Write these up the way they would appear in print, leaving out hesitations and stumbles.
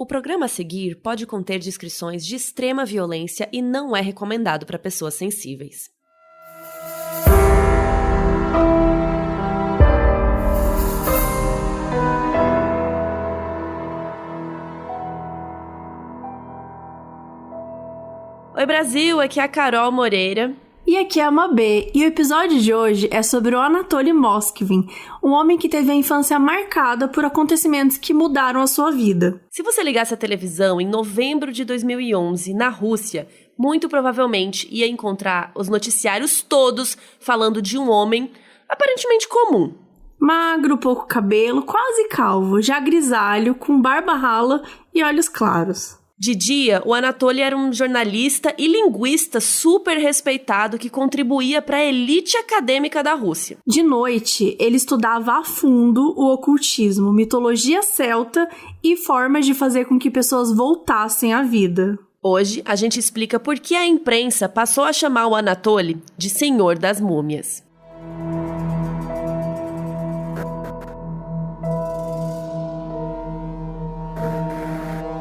O programa a seguir pode conter descrições de extrema violência e não é recomendado para pessoas sensíveis. Oi Brasil, aqui é a Carol Moreira. E aqui é a Mabê, e o episódio de hoje é sobre o Anatoly Moskvin, um homem que teve a infância marcada por acontecimentos que mudaram a sua vida. Se você ligasse a televisão em novembro de 2011, na Rússia, muito provavelmente ia encontrar os noticiários todos falando de um homem aparentemente comum. Magro, pouco cabelo, quase calvo, já grisalho, com barba rala e olhos claros. De dia, o Anatoly era um jornalista e linguista super respeitado que contribuía para a elite acadêmica da Rússia. De noite, ele estudava a fundo o ocultismo, mitologia celta e formas de fazer com que pessoas voltassem à vida. Hoje, a gente explica por que a imprensa passou a chamar o Anatoly de Senhor das Múmias.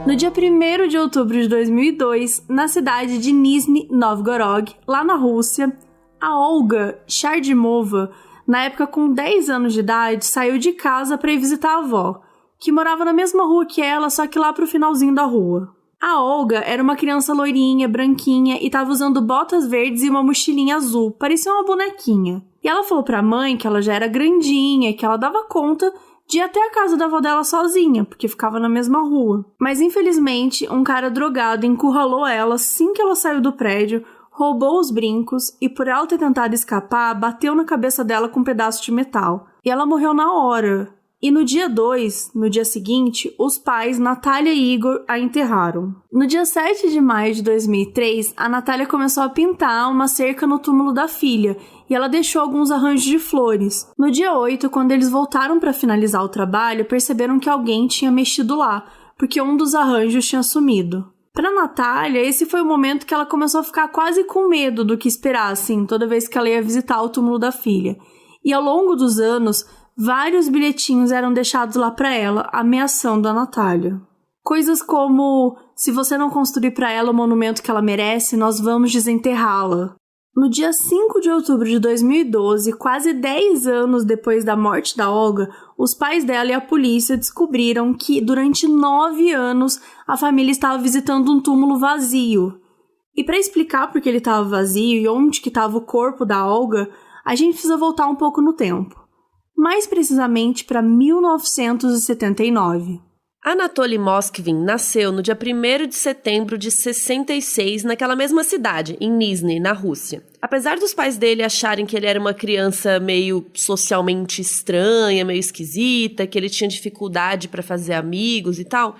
No dia 1º de outubro de 2002, na cidade de Nizhny Novgorod, lá na Rússia, a Olga Shardimova, na época com 10 anos de idade, saiu de casa para ir visitar a avó, que morava na mesma rua que ela, só que lá pro finalzinho da rua. A Olga era uma criança loirinha, branquinha e estava usando botas verdes e uma mochilinha azul, parecia uma bonequinha. E ela falou pra mãe que ela já era grandinha, que ela dava conta de ir até a casa da avó dela sozinha, porque ficava na mesma rua. Mas, infelizmente, um cara drogado encurralou ela assim que ela saiu do prédio, roubou os brincos e, por ela ter tentado escapar, bateu na cabeça dela com um pedaço de metal. E ela morreu na hora. E no dia 2, no dia seguinte, os pais, Natália e Igor, a enterraram. No dia 7 de maio de 2003, a Natália começou a pintar uma cerca no túmulo da filha, e ela deixou alguns arranjos de flores. No dia 8, quando eles voltaram para finalizar o trabalho, perceberam que alguém tinha mexido lá, porque um dos arranjos tinha sumido. Para Natália, esse foi o momento que ela começou a ficar quase com medo do que esperar, assim, toda vez que ela ia visitar o túmulo da filha. E ao longo dos anos, vários bilhetinhos eram deixados lá para ela, ameaçando a Natália. Coisas como: se você não construir para ela o monumento que ela merece, nós vamos desenterrá-la. No dia 5 de outubro de 2012, quase 10 anos depois da morte da Olga, os pais dela e a polícia descobriram que, durante 9 anos, a família estava visitando um túmulo vazio. E para explicar por que ele estava vazio e onde que estava o corpo da Olga, a gente precisa voltar um pouco no tempo. Mais precisamente para 1979. Anatoly Moskvin nasceu no dia 1º de setembro de 66, naquela mesma cidade, em Nizhny, na Rússia. Apesar dos pais dele acharem que ele era uma criança meio socialmente estranha, meio esquisita, que ele tinha dificuldade para fazer amigos e tal,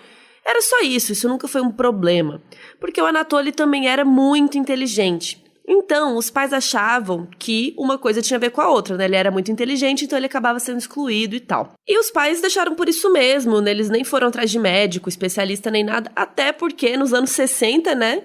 era só isso nunca foi um problema, porque o Anatoly também era muito inteligente. Então, os pais achavam que uma coisa tinha a ver com a outra, né? Ele era muito inteligente, então ele acabava sendo excluído e tal. E os pais deixaram por isso mesmo, né? Eles nem foram atrás de médico, especialista, nem nada, até porque nos anos 60, né,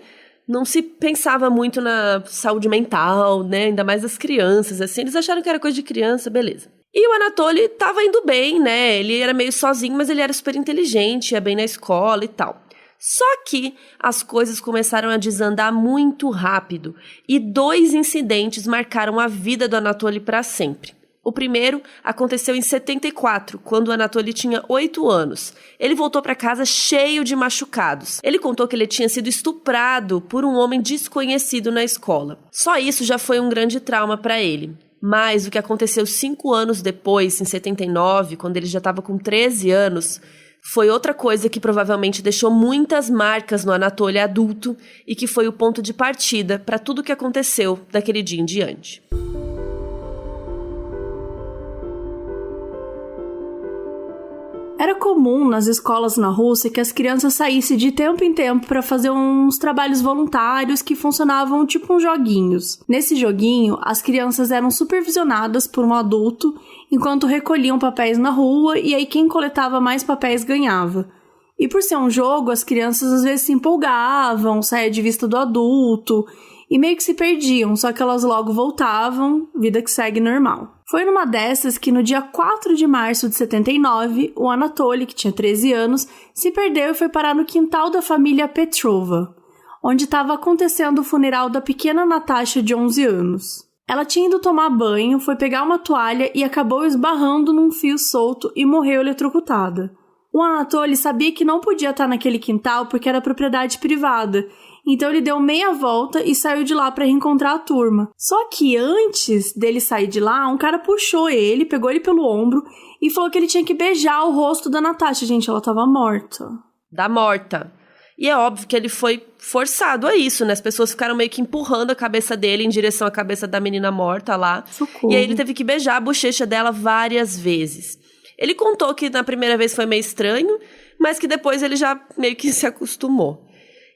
não se pensava muito na saúde mental, né? Ainda mais das crianças, assim. Eles acharam que era coisa de criança, beleza. E o Anatoly tava indo bem, né? Ele era meio sozinho, mas ele era super inteligente, ia bem na escola e tal. Só que as coisas começaram a desandar muito rápido e 2 incidentes marcaram a vida do Anatoly para sempre. O primeiro aconteceu em 74, quando o Anatoly tinha 8 anos. Ele voltou para casa cheio de machucados. Ele contou que ele tinha sido estuprado por um homem desconhecido na escola. Só isso já foi um grande trauma para ele. Mas o que aconteceu 5 anos depois, em 79, quando ele já estava com 13 anos... foi outra coisa que provavelmente deixou muitas marcas no Anatoly adulto e que foi o ponto de partida para tudo o que aconteceu daquele dia em diante. Era comum nas escolas na Rússia que as crianças saíssem de tempo em tempo para fazer uns trabalhos voluntários que funcionavam tipo uns joguinhos. Nesse joguinho, as crianças eram supervisionadas por um adulto enquanto recolhiam papéis na rua e aí quem coletava mais papéis ganhava. E por ser um jogo, as crianças às vezes se empolgavam, saía de vista do adulto e meio que se perdiam, só que elas logo voltavam, vida que segue normal. Foi numa dessas que no dia 4 de março de 79, o Anatoly, que tinha 13 anos, se perdeu e foi parar no quintal da família Petrova, onde estava acontecendo o funeral da pequena Natasha de 11 anos. Ela tinha ido tomar banho, foi pegar uma toalha e acabou esbarrando num fio solto e morreu eletrocutada. O Anatoly sabia que não podia estar naquele quintal porque era propriedade privada, então ele deu meia volta e saiu de lá para reencontrar a turma. Só que antes dele sair de lá, um cara puxou ele, pegou ele pelo ombro e falou que ele tinha que beijar o rosto da Natasha. Gente, ela tava morta. Da morta. E é óbvio que ele foi forçado a isso, né? As pessoas ficaram meio que empurrando a cabeça dele em direção à cabeça da menina morta lá. Socorro. E aí ele teve que beijar a bochecha dela várias vezes. Ele contou que na primeira vez foi meio estranho, mas que depois ele já meio que se acostumou.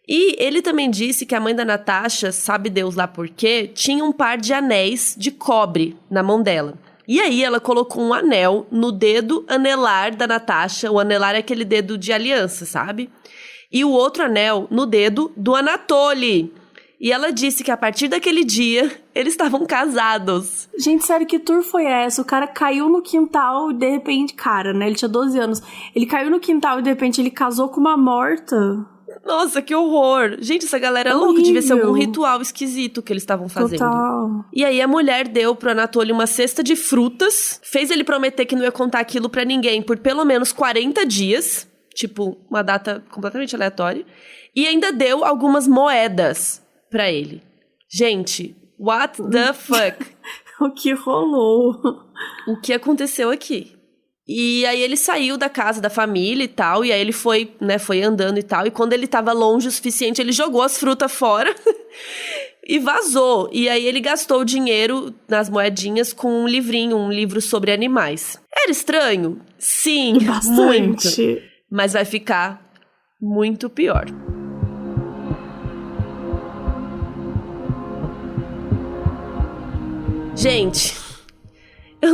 E ele também disse que a mãe da Natasha, sabe Deus lá por quê, tinha um par de anéis de cobre na mão dela. E aí ela colocou um anel no dedo anelar da Natasha. O anelar é aquele dedo de aliança, sabe? E o outro anel no dedo do Anatoly. E ela disse que a partir daquele dia, eles estavam casados. Gente, sério, que tour foi essa? O cara caiu no quintal e de repente... Cara, né? Ele tinha 12 anos. Ele caiu no quintal e de repente ele casou com uma morta. Nossa, que horror. Gente, essa galera é louca. Devia ser algum ritual esquisito que eles estavam fazendo. Total. E aí a mulher deu pro Anatoly uma cesta de frutas. Fez ele prometer que não ia contar aquilo pra ninguém por pelo menos 40 dias. Tipo, uma data completamente aleatória. E ainda deu algumas moedas pra ele. Gente, what the fuck? O que rolou? O que aconteceu aqui? E aí ele saiu da casa da família e tal, e aí ele foi, né, foi andando e tal, e quando ele tava longe o suficiente, ele jogou as frutas fora e vazou. E aí ele gastou o dinheiro nas moedinhas com um livrinho, um livro sobre animais. Era estranho? Sim, bastante. Muito. Mas vai ficar muito pior. Gente,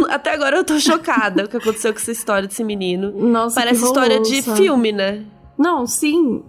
até agora eu tô chocada com o que aconteceu com essa história desse menino. Nossa, parece história de filme, né? Não, sim.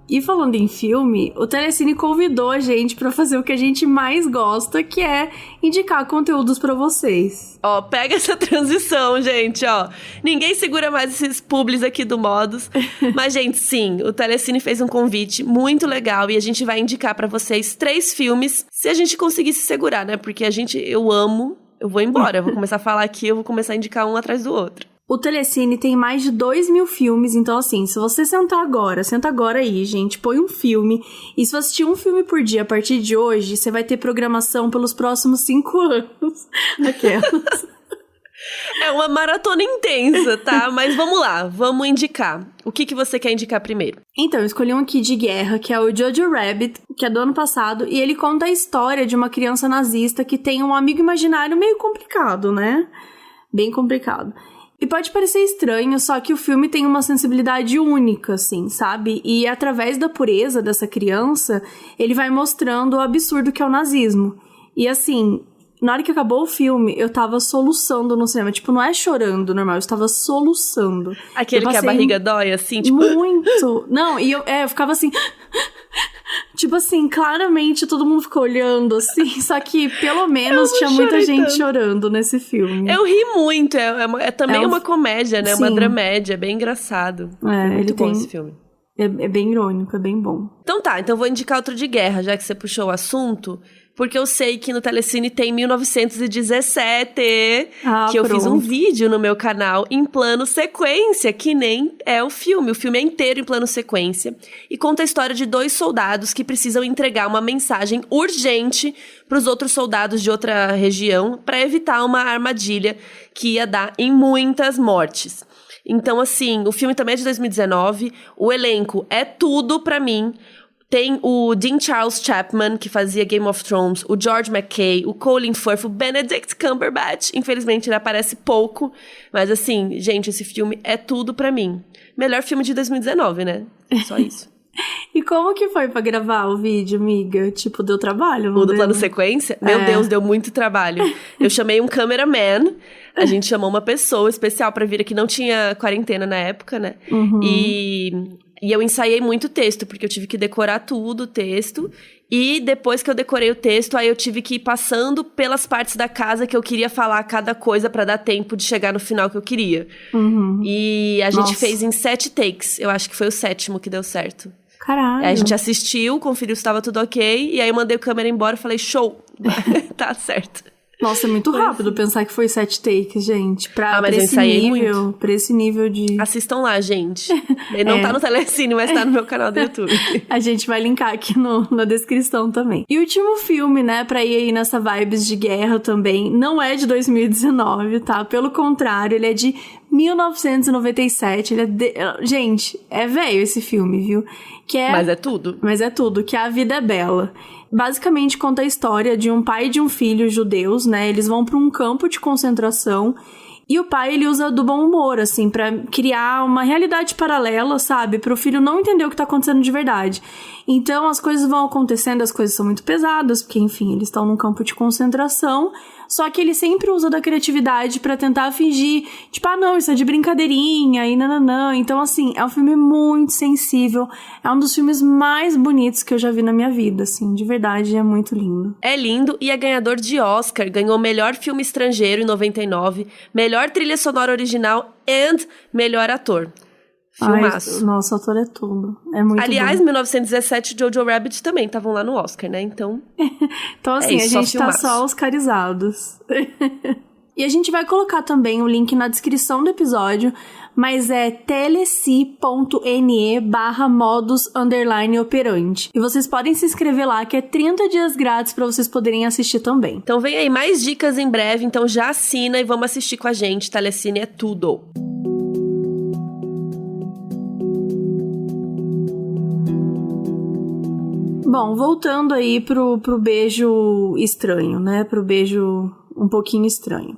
E falando em filme, o Telecine convidou a gente pra fazer o que a gente mais gosta, que é indicar conteúdos pra vocês. Ó, pega essa transição, gente, ó. Ninguém segura mais esses publis aqui do Modus. Mas, gente, sim, o Telecine fez um convite muito legal e a gente vai indicar pra vocês 3 filmes, se a gente conseguir se segurar, né? Porque eu amo, eu vou embora, eu vou começar a falar aqui, eu vou começar a indicar um atrás do outro. O Telecine tem mais de 2.000 filmes, então assim, se você senta agora aí, gente, põe um filme, e se você assistir um filme por dia a partir de hoje, você vai ter programação pelos próximos 5 anos. Aquelas. É uma maratona intensa, tá? Mas vamos lá, vamos indicar. O que você quer indicar primeiro? Então, eu escolhi um aqui de guerra, que é o Jojo Rabbit, que é do ano passado, e ele conta a história de uma criança nazista que tem um amigo imaginário meio complicado, né? Bem complicado. E pode parecer estranho, só que o filme tem uma sensibilidade única, assim, sabe? E através da pureza dessa criança, ele vai mostrando o absurdo que é o nazismo. E assim, na hora que acabou o filme, eu tava soluçando no cinema. Tipo, não é chorando normal, eu estava soluçando. Aquele que a barriga dói, assim, tipo... Muito! Não, e eu ficava assim... Tipo assim, claramente todo mundo ficou olhando, assim, só que pelo menos tinha muita gente chorando nesse filme. Eu ri muito, é também uma comédia, né? Sim. Uma dramédia, é bem engraçado. É muito bom esse filme. É bem irônico, é bem bom. Então tá, então vou indicar outro de guerra, já que você puxou o assunto, porque eu sei que no Telecine tem 1917, que eu fiz um vídeo no meu canal em plano sequência, que nem é o filme é inteiro em plano sequência, e conta a história de 2 soldados que precisam entregar uma mensagem urgente para os outros soldados de outra região, para evitar uma armadilha que ia dar em muitas mortes. Então, assim, o filme também é de 2019, o elenco é tudo pra mim. Tem o Dean Charles Chapman, que fazia Game of Thrones, o George McKay, o Colin Firth, o Benedict Cumberbatch. Infelizmente, ele aparece pouco, mas assim, gente, esse filme é tudo pra mim. Melhor filme de 2019, né? Só isso. E como que foi pra gravar o vídeo, amiga? Tipo, deu trabalho, não deu? O do plano sequência? Meu Deus, deu muito trabalho. Eu chamei um cameraman, a gente chamou uma pessoa especial pra vir aqui, não tinha quarentena na época, né? Uhum. E eu ensaiei muito texto, porque eu tive que decorar tudo, o texto. E depois que eu decorei o texto, aí eu tive que ir passando pelas partes da casa que eu queria falar cada coisa pra dar tempo de chegar no final que eu queria. E a gente fez em 7 takes. Eu acho que foi o 7º que deu certo. Caralho. Aí a gente assistiu, conferiu se estava tudo ok. E aí eu mandei o câmera embora e falei, show, tá certo. Nossa, é muito rápido pensar que foi 7 takes, gente. Mas eu ensaiei muito. Pra esse nível de... Assistam lá, gente. Ele não tá no Telecine, mas tá no meu canal do YouTube. A gente vai linkar aqui na descrição também. E o último filme, né, pra ir aí nessa vibes de guerra também, não é de 2019, tá? Pelo contrário, ele é de 1997. Gente, é velho esse filme, viu? Mas é tudo. Mas é tudo, que é A Vida é Bela. Basicamente conta a história de um pai e de um filho judeus, né? Eles vão pra um campo de concentração e o pai, ele usa do bom humor, assim, pra criar uma realidade paralela, sabe? Pro filho não entender o que tá acontecendo de verdade. Então, as coisas vão acontecendo, as coisas são muito pesadas, porque, enfim, eles estão num campo de concentração, só que ele sempre usa da criatividade pra tentar fingir, tipo, não, isso é de brincadeirinha, e nananã. Então, assim, é um filme muito sensível, é um dos filmes mais bonitos que eu já vi na minha vida, assim, de verdade, é muito lindo. É lindo e é ganhador de Oscar, ganhou melhor filme estrangeiro em 99, melhor trilha sonora original e melhor ator. Filmaço. Nossa, o ator é tudo. É muito Aliás, bom. 1917 e Jojo Rabbit também estavam lá no Oscar, né? Então, então assim, isso, a gente tá só oscarizados. E a gente vai colocar também o link na descrição do episódio, mas é telec.ne/modus_operandi. E vocês podem se inscrever lá, que é 30 dias grátis pra vocês poderem assistir também. Então vem aí mais dicas em breve, então já assina e vamos assistir com a gente. Telecine é tudo. Bom, voltando aí pro beijo estranho, né? Pro beijo um pouquinho estranho.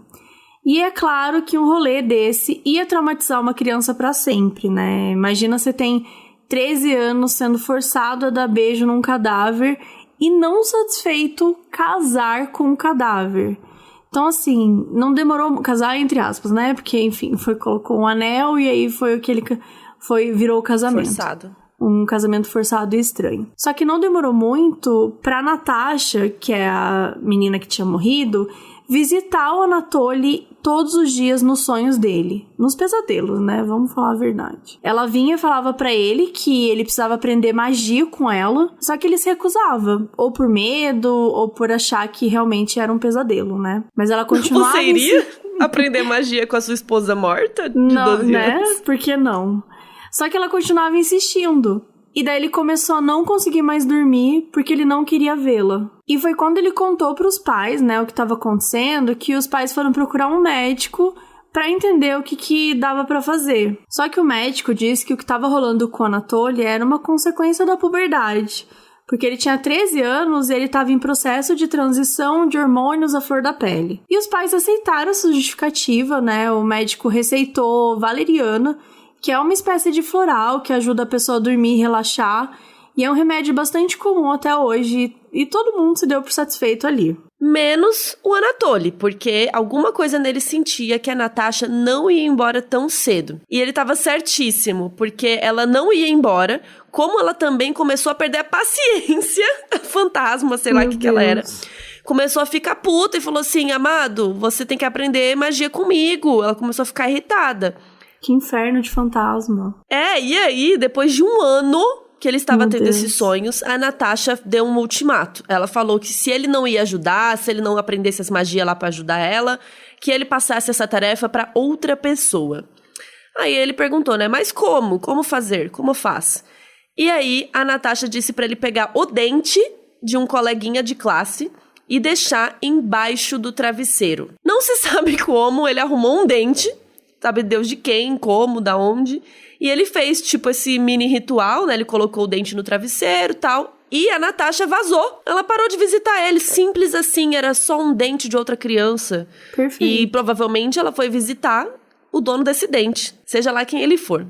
E é claro que um rolê desse ia traumatizar uma criança pra sempre, né? Imagina você tem 13 anos sendo forçado a dar beijo num cadáver e não satisfeito casar com o cadáver. Então, assim, não demorou... Casar entre aspas, né? Porque, enfim, colocou um anel e aí foi aquele... virou o casamento. Forçado. Um casamento forçado e estranho. Só que não demorou muito pra Natasha, que é a menina que tinha morrido, visitar o Anatoly todos os dias nos sonhos dele. Nos pesadelos, né? Vamos falar a verdade. Ela vinha e falava pra ele que ele precisava aprender magia com ela, só que ele se recusava. Ou por medo, ou por achar que realmente era um pesadelo, né? Mas ela continuava... Você iria aprender magia com a sua esposa morta de 12 anos? Né? Por que não? Só que ela continuava insistindo. E daí ele começou a não conseguir mais dormir porque ele não queria vê-la. E foi quando ele contou pros pais, né, o que estava acontecendo, que os pais foram procurar um médico pra entender o que dava pra fazer. Só que o médico disse que o que estava rolando com o Anatoly era uma consequência da puberdade. Porque ele tinha 13 anos e ele estava em processo de transição de hormônios à flor da pele. E os pais aceitaram essa justificativa, né? O médico receitou valeriana, que é uma espécie de floral que ajuda a pessoa a dormir e relaxar, e é um remédio bastante comum até hoje, e todo mundo se deu por satisfeito ali. Menos o Anatoly, porque alguma coisa nele sentia que a Natasha não ia embora tão cedo. E ele tava certíssimo, porque ela não ia embora, como ela também começou a perder a paciência, a fantasma, sei lá o que ela era. Começou a ficar puta e falou assim, amado, você tem que aprender magia comigo. Ela começou a ficar irritada. Que inferno de fantasma. E aí, depois de um ano que ele estava tendo esses sonhos, a Natasha deu um ultimato. Ela falou que se ele não ia ajudar, se ele não aprendesse as magias lá pra ajudar ela, que ele passasse essa tarefa pra outra pessoa. Aí ele perguntou, né, mas como? Como fazer? Como faz? E aí, a Natasha disse pra ele pegar o dente de um coleguinha de classe e deixar embaixo do travesseiro. Não se sabe como ele arrumou um dente, sabe Deus de quem, como, da onde. E ele fez, tipo, esse mini ritual, né? Ele colocou o dente no travesseiro e tal. E a Natasha vazou. Ela parou de visitar ele. Simples assim, era só um dente de outra criança. Perfeito. E provavelmente ela foi visitar o dono desse dente. Seja lá quem ele for.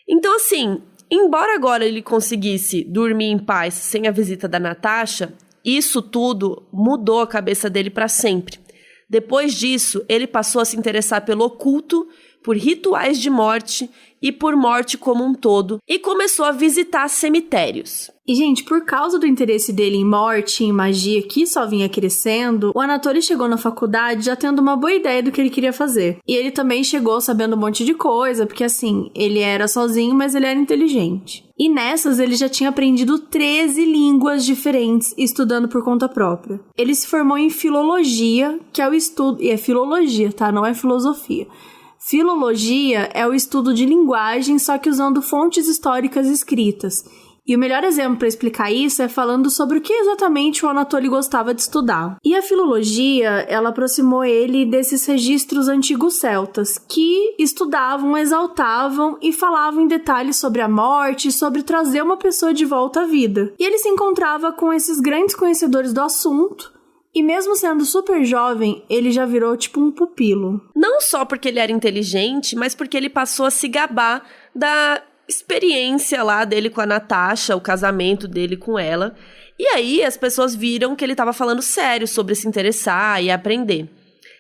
Então, assim, embora agora ele conseguisse dormir em paz sem a visita da Natasha, isso tudo mudou a cabeça dele pra sempre. Depois disso, ele passou a se interessar pelo oculto, por rituais de morte e por morte como um todo, e começou a visitar cemitérios. E, gente, por causa do interesse dele em morte e em magia que só vinha crescendo, o Anatoly chegou na faculdade já tendo uma boa ideia do que ele queria fazer. E ele também chegou sabendo um monte de coisa, porque assim, ele era sozinho, mas ele era inteligente. E nessas ele já tinha aprendido 13 línguas diferentes, estudando por conta própria. Ele se formou em filologia, que é o estudo... E é filologia, tá? Não é filosofia. Filologia é o estudo de linguagem, só que usando fontes históricas escritas. E o melhor exemplo para explicar isso é falando sobre o que exatamente o Anatoly gostava de estudar. E a filologia, ela aproximou ele desses registros antigos celtas, que estudavam, exaltavam e falavam em detalhes sobre a morte e sobre trazer uma pessoa de volta à vida. E ele se encontrava com esses grandes conhecedores do assunto, e mesmo sendo super jovem, ele já virou tipo um pupilo. Não só porque ele era inteligente, mas porque ele passou a se gabar da experiência lá dele com a Natasha, o casamento dele com ela. E aí as pessoas viram que ele estava falando sério sobre se interessar e aprender.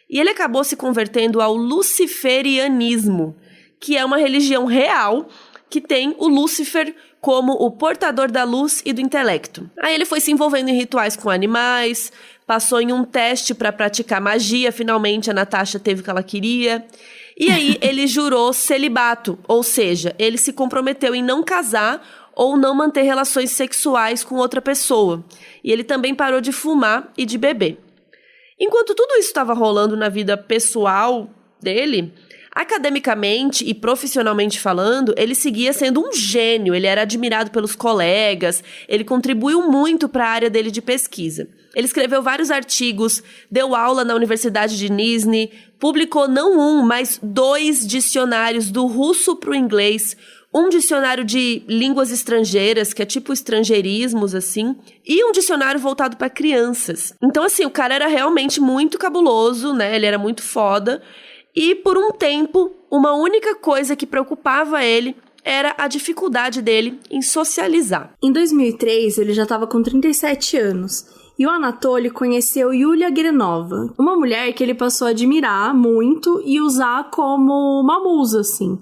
E ele acabou se convertendo ao luciferianismo, que é uma religião real que tem o Lúcifer como o portador da luz e do intelecto. Aí ele foi se envolvendo em rituais com animais, passou em um teste para praticar magia, finalmente a Natasha teve o que ela queria. E aí ele jurou celibato, ou seja, ele se comprometeu em não casar ou não manter relações sexuais com outra pessoa. E ele também parou de fumar e de beber. Enquanto tudo isso estava rolando na vida pessoal dele, academicamente e profissionalmente falando, ele seguia sendo um gênio, ele era admirado pelos colegas, ele contribuiu muito para a área dele de pesquisa. Ele escreveu vários artigos, deu aula na Universidade de Nizhny, publicou não um, mas 2 dicionários do russo para o inglês, um dicionário de línguas estrangeiras, que é tipo estrangeirismos, assim, e um dicionário voltado para crianças. Então, assim, o cara era realmente muito cabuloso, né? Ele era muito foda. E, por um tempo, uma única coisa que preocupava ele era a dificuldade dele em socializar. Em 2003, ele já estava com 37 anos. E o Anatoly conheceu Yulia Grenova, uma mulher que ele passou a admirar muito e usar como uma musa, assim.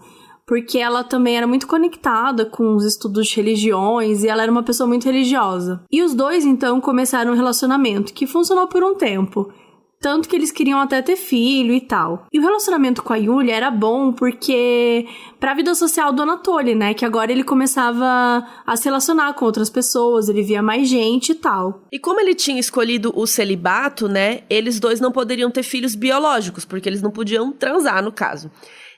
Porque ela também era muito conectada com os estudos de religiões e ela era uma pessoa muito religiosa. E os dois, então, começaram um relacionamento que funcionou por um tempo. Tanto que eles queriam até ter filho e tal. E o relacionamento com a Yulia era bom porque... pra vida social do Anatoly, né? Que agora ele começava a se relacionar com outras pessoas, ele via mais gente e tal. E como ele tinha escolhido o celibato, né? Eles dois não poderiam ter filhos biológicos, porque eles não podiam transar, no caso.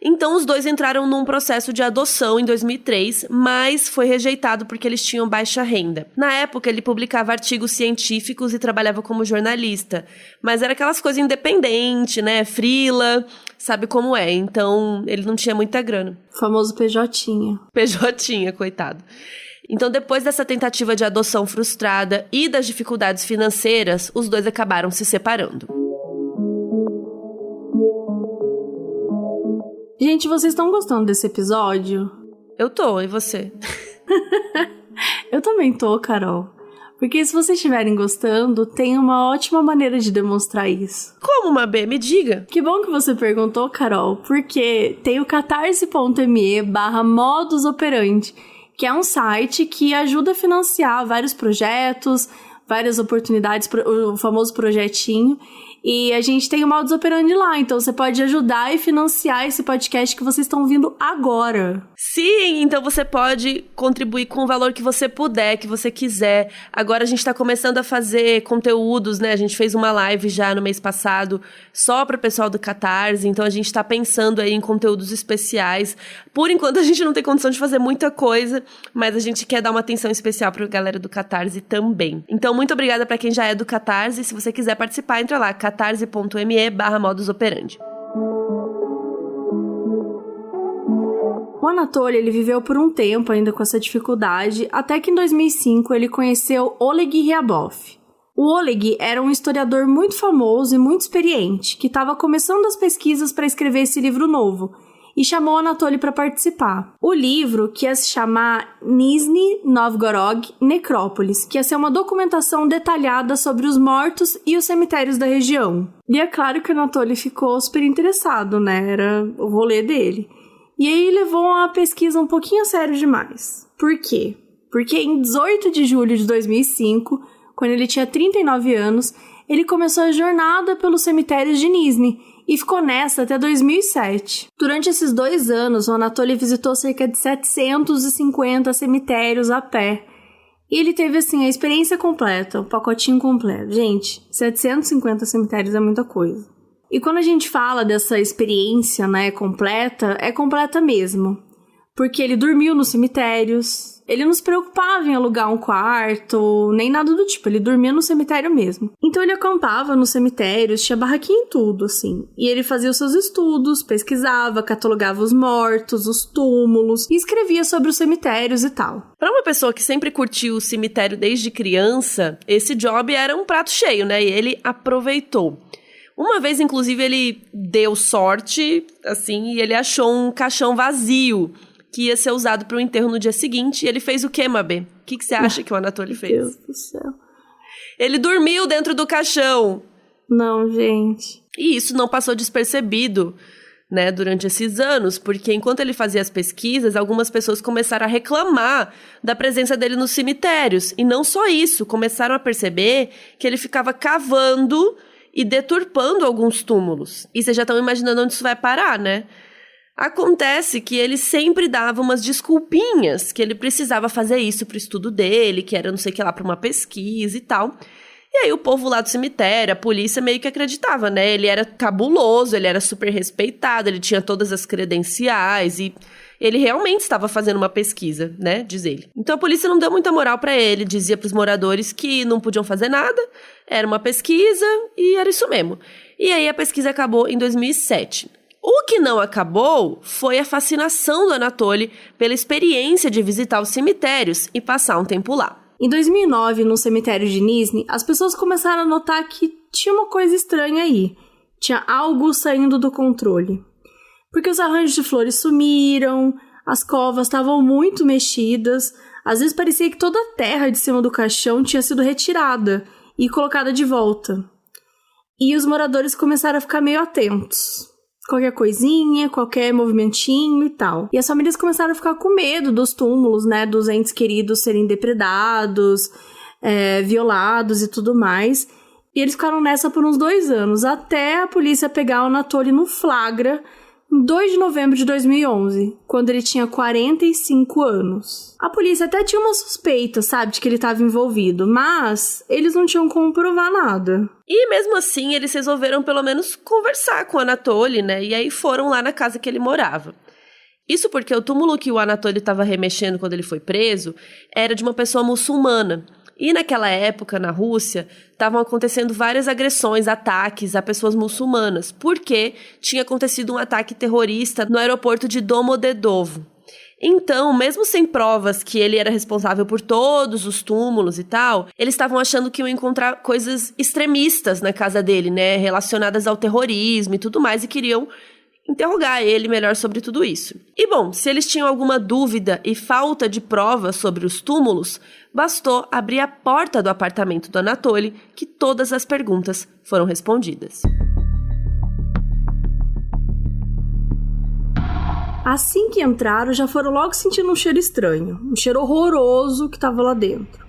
Então, os dois entraram num processo de adoção em 2003, mas foi rejeitado porque eles tinham baixa renda. Na época, ele publicava artigos científicos e trabalhava como jornalista, mas era aquelas coisas independentes, né? Freela, sabe como é. Então, ele não tinha muita grana. O famoso PJinha. PJinha, coitado. Então, depois dessa tentativa de adoção frustrada e das dificuldades financeiras, os dois acabaram se separando. Gente, vocês estão gostando desse episódio? Eu tô, e você? Eu também tô, Carol. Porque se vocês estiverem gostando, tem uma ótima maneira de demonstrar isso. Como, Mabê? Me diga. Que bom que você perguntou, Carol, porque tem o catarse.me/modus operandi, que é um site que ajuda a financiar vários projetos, várias oportunidades, o famoso projetinho. E a gente tem o modus operandi lá, então você pode ajudar e financiar esse podcast que vocês estão ouvindo agora. Sim, então você pode contribuir com o valor que você puder, que você quiser. Agora a gente tá começando a fazer conteúdos, né? A gente fez uma live já no mês passado só para o pessoal do Catarse, então a gente tá pensando aí em conteúdos especiais. Por enquanto a gente não tem condição de fazer muita coisa, mas a gente quer dar uma atenção especial pra galera do Catarse também. Então muito obrigada pra quem já é do Catarse. Se você quiser participar, entra lá, catarse.me/modus operandi. O Anatoly, ele viveu por um tempo ainda com essa dificuldade, até que em 2005 ele conheceu Oleg Ryabov. O Oleg era um historiador muito famoso e muito experiente, que estava começando as pesquisas para escrever esse livro novo, e chamou o Anatoly para participar. O livro, que ia se chamar Nizhny Novgorod Necrópolis, que ia ser uma documentação detalhada sobre os mortos e os cemitérios da região. E é claro que o Anatoly ficou super interessado, né? Era o rolê dele. E aí levou a pesquisa um pouquinho a sério demais. Por quê? porque em 18 de julho de 2005, quando ele tinha 39 anos, ele começou a jornada pelos cemitérios de Nizhny e ficou nessa até 2007. Durante esses 2 anos, o Anatoly visitou cerca de 750 cemitérios a pé. E ele teve, assim, a experiência completa, o pacotinho completo. Gente, 750 cemitérios é muita coisa. E quando a gente fala dessa experiência, né, completa, é completa mesmo. Porque ele dormiu nos cemitérios, ele não se preocupava em alugar um quarto, nem nada do tipo, ele dormia no cemitério mesmo. Então ele acampava nos cemitérios, tinha barraquinha em tudo, assim. E ele fazia os seus estudos, pesquisava, catalogava os mortos, os túmulos, e escrevia sobre os cemitérios e tal. Para uma pessoa que sempre curtiu o cemitério desde criança, esse job era um prato cheio, né? E ele aproveitou. Uma vez, inclusive, ele deu sorte, assim, e ele achou um caixão vazio que ia ser usado para o enterro no dia seguinte. E ele fez o quê, Mabê? O que você acha que o Anatoly fez? Meu Deus do céu. Ele dormiu dentro do caixão. Não, gente. E isso não passou despercebido, né, durante esses anos, porque enquanto ele fazia as pesquisas, algumas pessoas começaram a reclamar da presença dele nos cemitérios. E não só isso, começaram a perceber que ele ficava cavando e deturpando alguns túmulos. E vocês já estão imaginando onde isso vai parar, né? Acontece que ele sempre dava umas desculpinhas, que ele precisava fazer isso pro estudo dele, que era não sei o que lá, pra uma pesquisa e tal. E aí o povo lá do cemitério, a polícia meio que acreditava, né? Ele era cabuloso, ele era super respeitado, ele tinha todas as credenciais e ele realmente estava fazendo uma pesquisa, né? Diz ele. Então a polícia não deu muita moral pra ele, dizia pros moradores que não podiam fazer nada, era uma pesquisa e era isso mesmo. E aí a pesquisa acabou em 2007. O que não acabou foi a fascinação do Anatoly pela experiência de visitar os cemitérios e passar um tempo lá. Em 2009, no cemitério de Nizhny, as pessoas começaram a notar que tinha uma coisa estranha aí. Tinha algo saindo do controle. Porque os arranjos de flores sumiram, as covas estavam muito mexidas, às vezes parecia que toda a terra de cima do caixão tinha sido retirada e colocada de volta. E os moradores começaram a ficar meio atentos. Qualquer coisinha, qualquer movimentinho e tal. E as famílias começaram a ficar com medo dos túmulos, né? Dos entes queridos serem depredados, violados e tudo mais. E eles ficaram nessa por uns 2 anos, até a polícia pegar o Anatoly no flagra em 2 de novembro de 2011, quando ele tinha 45 anos. A polícia até tinha uma suspeita, sabe, de que ele estava envolvido, mas eles não tinham como provar nada. E mesmo assim, eles resolveram pelo menos conversar com o Anatoly, né? E aí foram lá na casa que ele morava. Isso porque o túmulo que o Anatoly estava remexendo quando ele foi preso era de uma pessoa muçulmana. E naquela época, na Rússia, estavam acontecendo várias agressões, ataques a pessoas muçulmanas, porque tinha acontecido um ataque terrorista no aeroporto de Domodedovo. Então, mesmo sem provas que ele era responsável por todos os túmulos e tal, eles estavam achando que iam encontrar coisas extremistas na casa dele, né, relacionadas ao terrorismo e tudo mais, e queriam interrogar ele melhor sobre tudo isso. E bom, se eles tinham alguma dúvida e falta de provas sobre os túmulos, bastou abrir a porta do apartamento do Anatoly que todas as perguntas foram respondidas. Assim que entraram, já foram logo sentindo um cheiro estranho, um cheiro horroroso que estava lá dentro.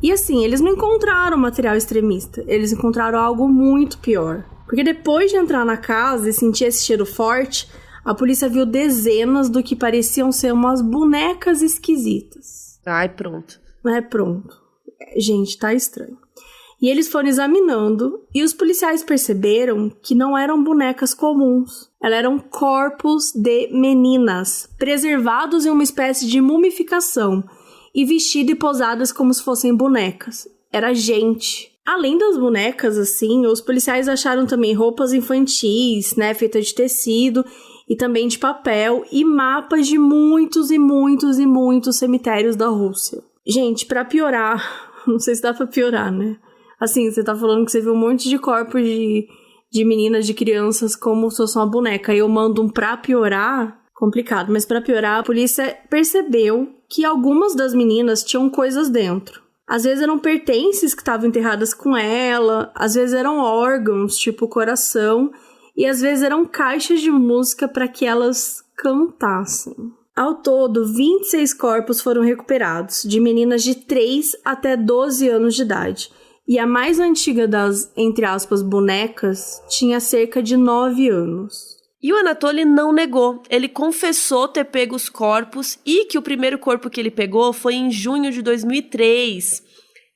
E assim, eles não encontraram material extremista, eles encontraram algo muito pior. Porque depois de entrar na casa e sentir esse cheiro forte, a polícia viu dezenas do que pareciam ser umas bonecas esquisitas. Ai, pronto. Pronto. Gente, tá estranho. E eles foram examinando e os policiais perceberam que não eram bonecas comuns. Elas eram corpos de meninas, preservados em uma espécie de mumificação e vestidos e posadas como se fossem bonecas. Era gente. Além das bonecas, assim, os policiais acharam também roupas infantis, né, feitas de tecido e também de papel e mapas de muitos e muitos e muitos cemitérios da Rússia. Gente, pra piorar, não sei se dá pra piorar, né? Assim, você tá falando que você viu um monte de corpos de meninas, de crianças, como se fosse uma boneca. E eu mando um pra piorar, complicado. Mas pra piorar, a polícia percebeu que algumas das meninas tinham coisas dentro. Às vezes eram pertences que estavam enterradas com ela, às vezes eram órgãos, tipo coração, e às vezes eram caixas de música para que elas cantassem. Ao todo, 26 corpos foram recuperados, de meninas de 3 até 12 anos de idade. E a mais antiga das, entre aspas, bonecas, tinha cerca de 9 anos. E o Anatoly não negou. Ele confessou ter pego os corpos e que o primeiro corpo que ele pegou foi em junho de 2003.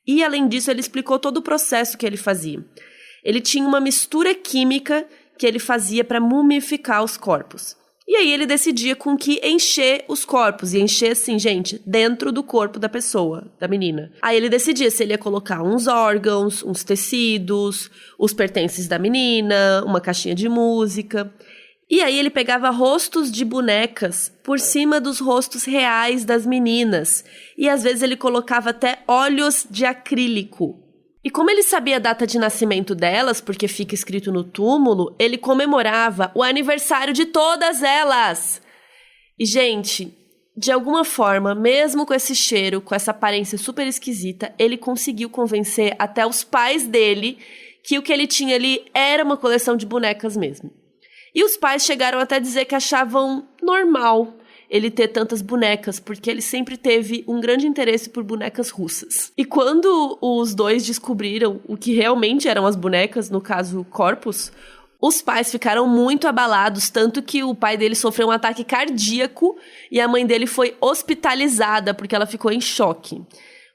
E, além disso, ele explicou todo o processo que ele fazia. Ele tinha uma mistura química que ele fazia para mumificar os corpos. E aí ele decidia com que encher os corpos. E encher, assim, gente, dentro do corpo da pessoa, da menina. Aí ele decidia se ele ia colocar uns órgãos, uns tecidos, os pertences da menina, uma caixinha de música. E aí ele pegava rostos de bonecas por cima dos rostos reais das meninas. E às vezes ele colocava até olhos de acrílico. E como ele sabia a data de nascimento delas, porque fica escrito no túmulo, ele comemorava o aniversário de todas elas. E, gente, de alguma forma, mesmo com esse cheiro, com essa aparência super esquisita, ele conseguiu convencer até os pais dele que o que ele tinha ali era uma coleção de bonecas mesmo. E os pais chegaram até a dizer que achavam normal ele ter tantas bonecas, porque ele sempre teve um grande interesse por bonecas russas. E quando os dois descobriram o que realmente eram as bonecas, no caso, corpos, os pais ficaram muito abalados, tanto que o pai dele sofreu um ataque cardíaco e a mãe dele foi hospitalizada, porque ela ficou em choque.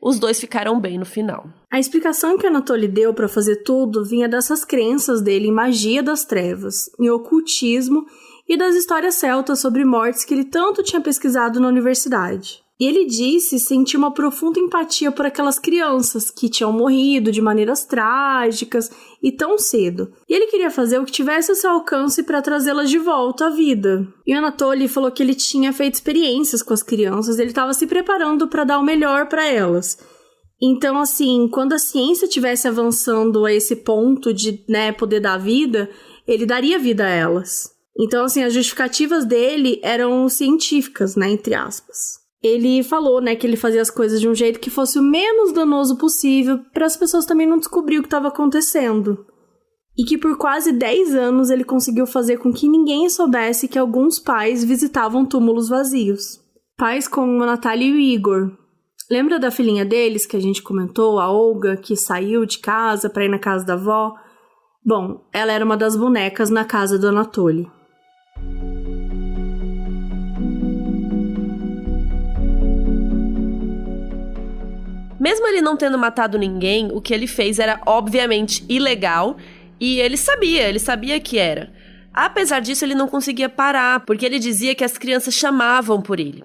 Os dois ficaram bem no final. A explicação que Anatoly deu para fazer tudo vinha dessas crenças dele em magia das trevas, em ocultismo e das histórias celtas sobre mortes que ele tanto tinha pesquisado na universidade. E ele disse sentir uma profunda empatia por aquelas crianças que tinham morrido de maneiras trágicas e tão cedo. E ele queria fazer o que tivesse ao seu alcance para trazê-las de volta à vida. E o Anatoly falou que ele tinha feito experiências com as crianças, ele estava se preparando para dar o melhor para elas. Então, assim, quando a ciência estivesse avançando a esse ponto de, poder dar vida, ele daria vida a elas. Então, assim, as justificativas dele eram científicas, entre aspas. Ele falou, que ele fazia as coisas de um jeito que fosse o menos danoso possível para as pessoas também não descobrirem o que estava acontecendo. E que por quase 10 anos ele conseguiu fazer com que ninguém soubesse que alguns pais visitavam túmulos vazios. Pais como a Natália e o Igor. Lembra da filhinha deles que a gente comentou, a Olga, que saiu de casa para ir na casa da avó? Bom, ela era uma das bonecas na casa do Anatoly. Mesmo ele não tendo matado ninguém, o que ele fez era obviamente ilegal e ele sabia que era. Apesar disso, ele não conseguia parar, porque ele dizia que as crianças chamavam por ele.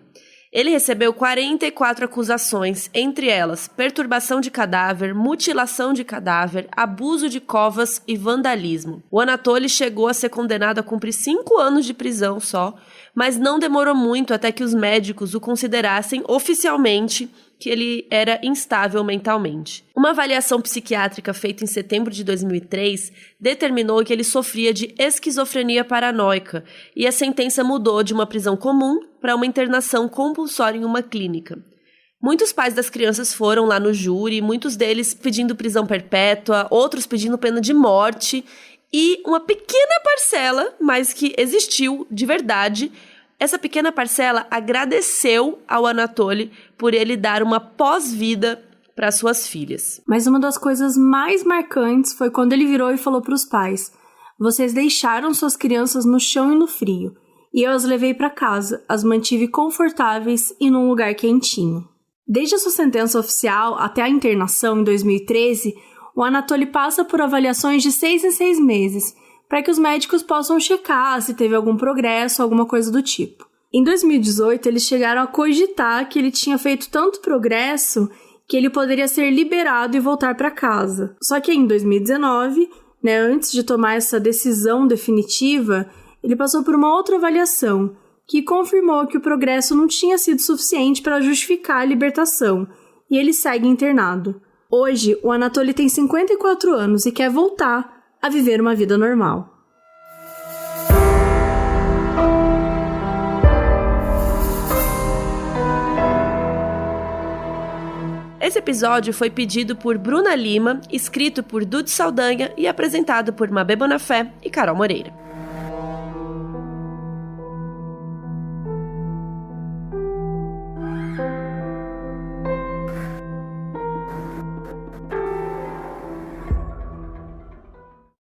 Ele recebeu 44 acusações, entre elas perturbação de cadáver, mutilação de cadáver, abuso de covas e vandalismo. O Anatoly chegou a ser condenado a cumprir 5 anos de prisão só, mas não demorou muito até que os médicos o considerassem oficialmente que ele era instável mentalmente. Uma avaliação psiquiátrica feita em setembro de 2003 determinou que ele sofria de esquizofrenia paranoica e a sentença mudou de uma prisão comum para uma internação compulsória em uma clínica. Muitos pais das crianças foram lá no júri, muitos deles pedindo prisão perpétua, outros pedindo pena de morte, e uma pequena parcela, mas que existiu de verdade, essa pequena parcela agradeceu ao Anatoly por ele dar uma pós-vida para suas filhas. Mas uma das coisas mais marcantes foi quando ele virou e falou para os pais: vocês deixaram suas crianças no chão e no frio, e eu as levei para casa, as mantive confortáveis e num lugar quentinho. Desde a sua sentença oficial até a internação em 2013, o Anatoly passa por avaliações de 6 em 6 meses, para que os médicos possam checar se teve algum progresso, alguma coisa do tipo. Em 2018, eles chegaram a cogitar que ele tinha feito tanto progresso que ele poderia ser liberado e voltar para casa. Só que em 2019, antes de tomar essa decisão definitiva, ele passou por uma outra avaliação, que confirmou que o progresso não tinha sido suficiente para justificar a libertação, e ele segue internado. Hoje, o Anatoly tem 54 anos e quer voltar a viver uma vida normal. Esse episódio foi pedido por Bruna Lima, escrito por Dudu Saldanha e apresentado por Mabê Bonafé e Carol Moreira.